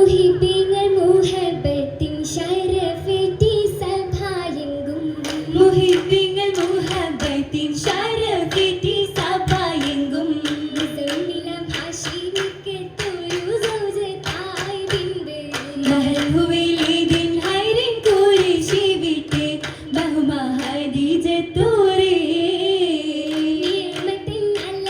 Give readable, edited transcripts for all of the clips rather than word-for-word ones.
മുഹിബീങ്ങൾ മുഹബത്തിൻ ശരഫേറ്റി സഭായെങ്കും മുഹിബീങ്ങൾ മുഹബത്തിൻ ശരഫേറ്റി സഭായെങ്കും മുസമ്മില ഭാഷിനിക്കത്തൊരു സൗജത്തായി ബിന്ദു മഹൽഹുവൈലിദിൻ ഹൈറിൻ ഖുറൈശി വിട്ട് ബഹുമാ ഖദീജത്തോരേ നിയമത്തിൻ അലങ്കാരം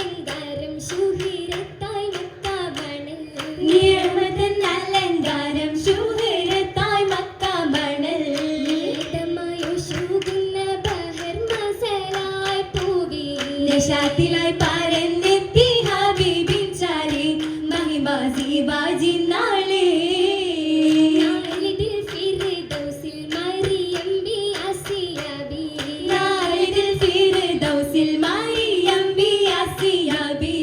ശുഹിരത്തായി മക്കാമണൽ നിയമത്തിൻ അലങ്കാരം ശുഹിരത്തായി മക്കാമണൽ നീതമായോ ശൂകുന്ന ബഹർ മസലായി പൂകി നിശാത്തിലായി പരന്നെത്തി ഹബീബിൻ ചാരി മഹിമ സിവാജി നാളെ നാളിതിൽ ഫിർദൗസിൽ മറിയം ബി അസിയാബി നാളിതിൽ ഫിർദൗസിൽ മറിയം ബി അസിയാബി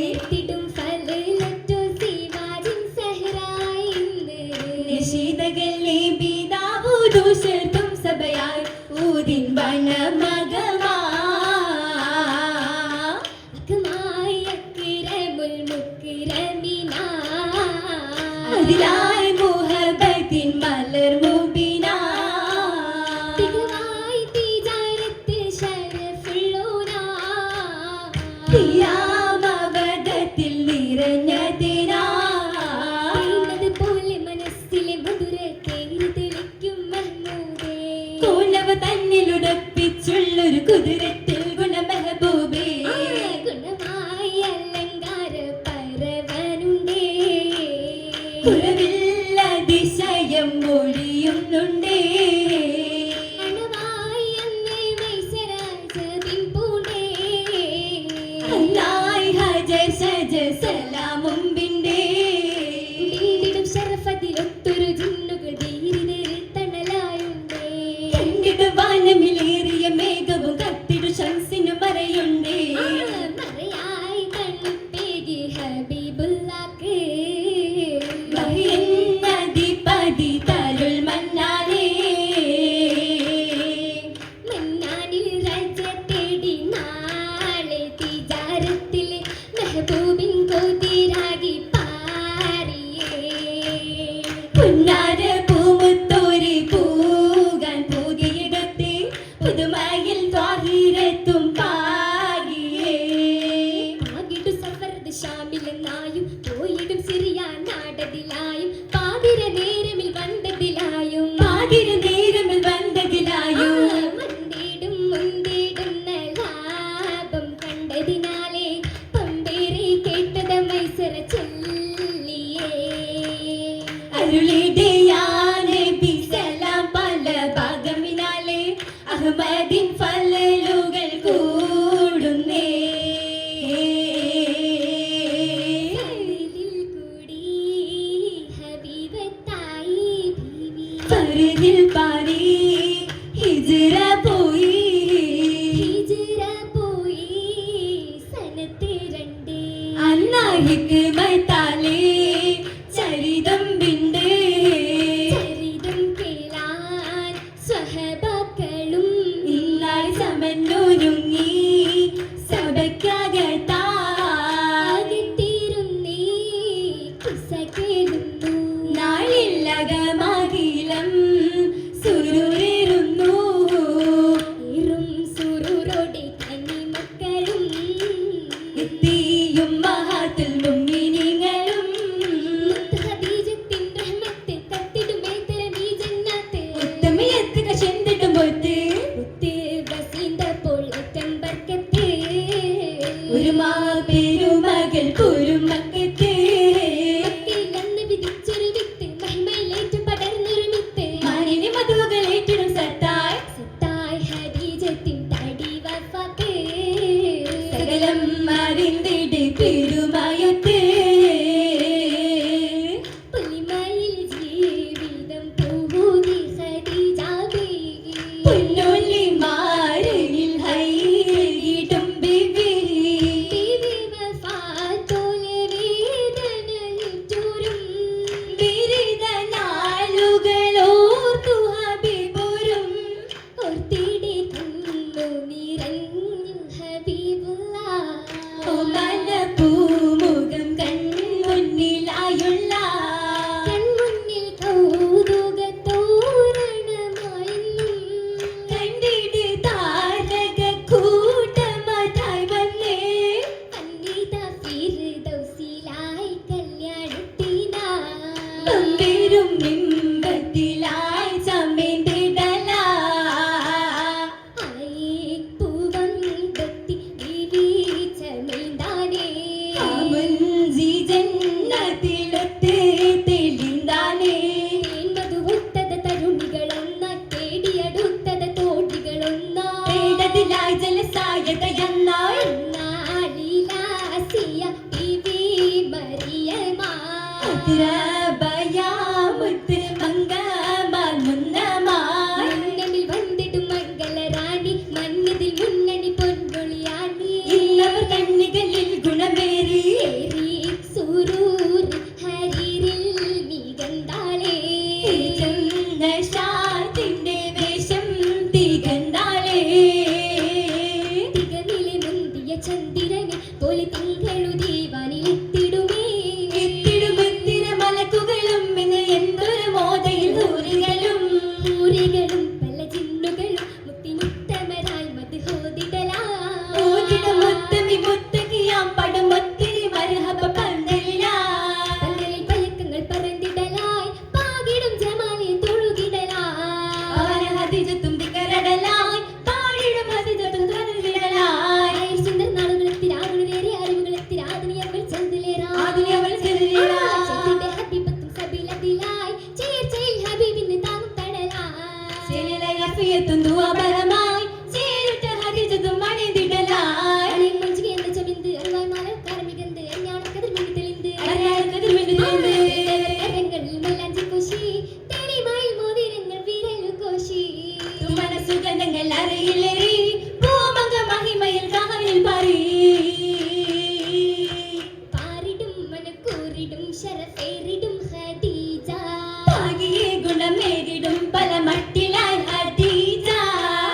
എത്തിടും ഫലലറ്റു സിവാജിൻ സഹറായി നിശീതകല്ലേ ബിദാവൂദുശത്തും സബയായി ഊദിൻ വനമഗമാ അക്മായി അക്രമുൽ മുക്രമിന അതിലായി മുഹബത്തിൻ മലർ മുബിന തികവായി തിജാരത്തിൽ ശരഫുള്ളോന തിയാമവദത്തിൽ നിറഞ്ഞതിനാ പോലെ മനസ്സിലെ മധുര തേരി തെളിക്കും മഹ്മൂദേ കോലവ തന്നിലുടപ്പിച്ചുള്ളൊരു കുതിരത്തിൽ ഗുണമെഹബൂബേ ഗുണമായി അലങ്കാര പരവനുണ്ടേ കുറവില്ലതിശയം മൊഴിയുന്നുണ്ടേ അണവായി അങ്ങേ മൈസരാജ ബിംപൂണ്ടേ അല്ലാഹ് ഹജർ ശജർ സലാമും ബിണ്ടേ ഉള്ളിലിടും ശരഫതിലൊത്തൊരു ജിന്നുകൾ ധീരിതരിൽ തണലായുണ്ടേ കണ്ടിടുവാനമിലേറിയ മേഘവും കത്തിടു ശംസിനു മറയുണ്ടേ മറയായി തണുപ്പേകി ഹബീബുല്ലാക്ക് വഹിയന്നതി പതി തരുൾ മന്നാലേ മന്നാനിൽ രാജ തേടി നാളെ തിജാരത്തിൽ മെഹബൂബിൻ കൊതിരാകി പാരിയേ പുന്നാര പൂമുത്തോരി പൂകാൻ പുതിയിടത്തെ പുതുമയിൽ ത്വാഹിരത്തും പാകിയേ ആകിടു സഫർദ് ഷാമിലെന്നായും പോയിടും സിറിയ നാടതിലായും പാതിര നേരമിൽ വണ്ടതിലായും പാതിര നേരമിൽ വന്നതിലായോ മന്ദിടും മുന്തിടുന്ന ലാഭം കണ്ടതിനാലേ പമ്പേറി കേട്ടത് മൈസര ചൊല്ലിയേ അരുളിടയാനെ ബിസലാം പല ഭാഗമിനാലെ അഹ്മദിൻ ഫലലുകൾ കൂടുന്നേ ഫറിദിൽ കൂടി ഹബീബത്തായി ബീവി ഫറിദിൽ പാരി ഹിജ്റ പോയി ഹിജ്റ പോയി സനത്ത് രണ്ട് അല്ലാഹിക്ക് മത്താലേ ചരിതം ബിണ്ട് ചരിതം കേളാൻ സ്വഹബാക്കളും ഇന്നായി സമന്നൊരുങ്ങി സഭയ്ക്കകത്താ ആകെത്തീരുന്നേ കിസ്സ കേളുന്നു നാളില്ലകമാകിലം സുരൂരേറുന്നു ഏറും സുറൂറോടെ കന്നി മക്കളും എത്തിയും മഹാത്തുൽ മുഅ്മിനീങ്ങളും ഖദീജത്തിൻ റഹ്മത്ത് തത്തിടുമേ തരമീ ജന്നത്ത് ഉത്തമയത്ത് കശന്തിടും പൊത്ത് മുത്ത് വസീന്തപ്പോൾ ഒറ്റം ബർക്കത്ത് ഒരു മാ പെരുമകൾ കുരുമക്കത്ത് മക്കയിലന്ന് വിധിച്ചൊരു വിത്ത് മഹിമയിലേറ്റം പടർന്നൊരു മിത്ത് മണി മുദ്രബയാമുത്ത് മംഗമാൽ മുന്നമായി മണ്ണിൽ വന്നിടും മംഗളറാണി മഞ്ഞതിൽ മുന്നണി പൊൻകൊളിയാണി ഇന്നവർ കണ്ണികളിൽ ഗുണമേറി സൂരൂർ ഹരിരിൽ നീ കണ്ടാളേ ഷാത്തിന്റെ വേഷം തികന്താളേ തികനിലെ മുന്തിയ ചന്ദ്രനെ പോലെ തിങ്കളു ദീവാനിലെത്തിടുമേ എത്തിടുമെത്തിന മലക്കുകളും ഇന്ന് എന്തൊരു മോതയിൽ ഊരുകളും ൂരികളും പല ചിന്നുകളും മുത്തിനുത്തമരായി ഊരിടും മുത്തമി മുത്തകിയാം പടുമൊത്തിരി മരഹബ പന്തലിലാ പന്തലിൽ പയക്കങ്ങൾ പറന്നിടലായി പാകിടും ജമാലെ തൊഴുകിടലായി ഹദിജത്തും ദിക്കറടലായി പാടിടും ഹദിജത്തും കരുതിടലായി സുന്ദര നാളുകളെത്തിരാകുളേറെ അറിവുകളെത്തിരാധുനിയവൾ ചെന്തിലേറാ ആദിയവൾ ചെറിയ ചെന്തിന്റെ ഹബീബത്തും സബീലത്തിലായി ചേർച്ചയിൽ ഹബീബിന് താങ്ങും തടലായി ദുആപരമായി ചേരുറ്റ ഹദിജത്തും മണിതിടലായി അലയും മഞ്ചിക എന്ന ചവിന്ത് അറിവായി മാലൽ കാർമികന്ത് അഞ്ഞാണക്കതിൽ മിന്നി തെളിന്ത് അടയാളക്കതിൽ മിന്നുതെളിന്ത്. കരങ്ങളിൽ മല്ലാഞ്ചി കോശി തെളിമയിൽ മോതിരങ്ങൾ വിരലു കോശി തുമ്മന സുഗന്ധങ്ങൾ അരയിലേറി പൂമക മഹിമയിൽ കാലിൽ പറി പാരിടും മനക്കൂറിടും ശരഫേറിടും ഖദീജ പാകിയെ ഗുണമേറിടും പല മട്ടിലായി ഹദീജ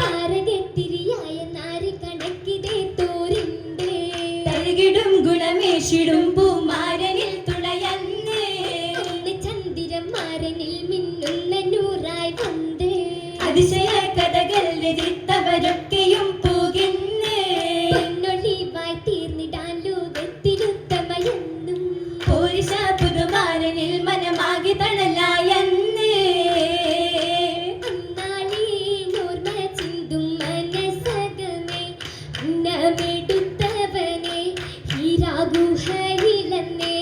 താരകത്തിരിയായ നാരി കണക്കിതേ തോരിണ്ട് തഴുകിടും ഗുണമേഷിടും പൂമാരനിൽ തുണയന്ന് അന്ന് ചന്ദിരന്മാരനിൽ മിന്നുന്ന നൂറായി വന്ന് അതിശയ കഥകൾ രചിത്തവരൊക്കെയും പോകുന്ന് പൊന്നൊളിവായി തീർന്നിടാൻ ലോകത്തിരുത്തമയെന്നും പോരിശ പുതുമാരനിൽ മനമാകി തണലായന്ന് അന്നാളീ നോർമ ചിന്തും മനസകമേ അന്നമെടുത്തവനെ ഹീരാഗുഹയിലെന്നേ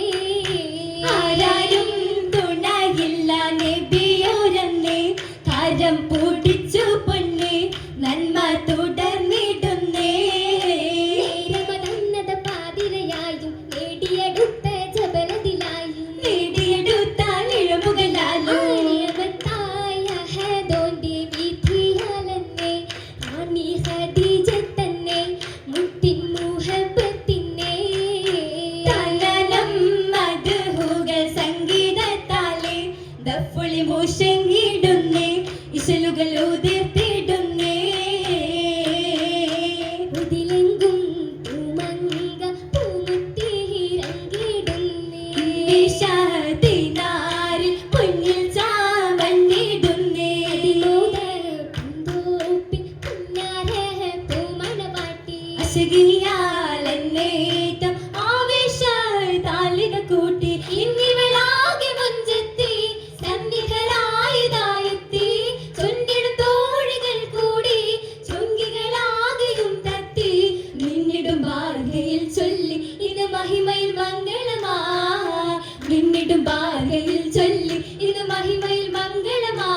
ആരാരും തുണയില്ല നബിയോരെന്നേ കാര്യം പൂട്ടിച്ചു പൊന്നെ നന്മ തുടർന്നിടുന്നേ നേരമതന്നത പാതിരയായും നേടിയെടുത്ത ജബലതിലായും നേടിയെടുത്താൽ ഇഴമുകളാലോ ആര്യവത്തായ ഹദോന്റെ വിധിയാലെന്നെ റാണി ഖദീജ തന്നെ മുത്തിൻ മുഹബത്തിനെ തലനം മധുഹുകൾ സംഗീതത്താലെ ദഫുളി മുഷങ്ങിടുന്നേ ഇശലുകൾ ഉതിർത്തിടുന്നേ ഉതിലെങ്കും പൂമങ്ക പൂമുത്തിരങ്കിടുന്നേ നിശാദിനാരിൽ പൊന്നിൽ ചാവന്നിടുന്നേ അതിമോദ പൂന്തോപ്പിൽ പുന്നാര പൂമണവാട്ടി അശകിയാലെന്നേറ്റം ആവേശായി താലിക കൂട്ടി ഇന്നിവളാകെ മുഞ്ചെത്തി സന്നിധരായതായെത്തി ചൊല്ലിടും തോഴികൾ കൂടി ചൊങ്കികളാകെയും തത്തി നിന്നിടും ബാർഗയിൽ ചൊല്ലി ഇത് മഹിമയിൽ മംഗളമാ നിന്നിടും ബാർഗയിൽ ചൊല്ലി ഇത് മഹിമയിൽ മംഗളമാ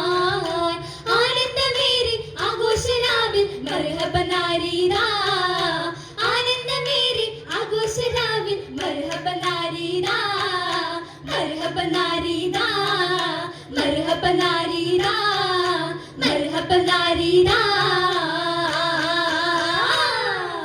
ആനന്ദമേറി ആഘോഷരാവിൽ മർഹബ നാരീദാ ആനന്ദമേറി ആഘോഷരാവിൽ മർഹബ നാരീദാ മർഹബ നാരീദാ മർഹബ നാരീദാ മർഹബ നാരീദാ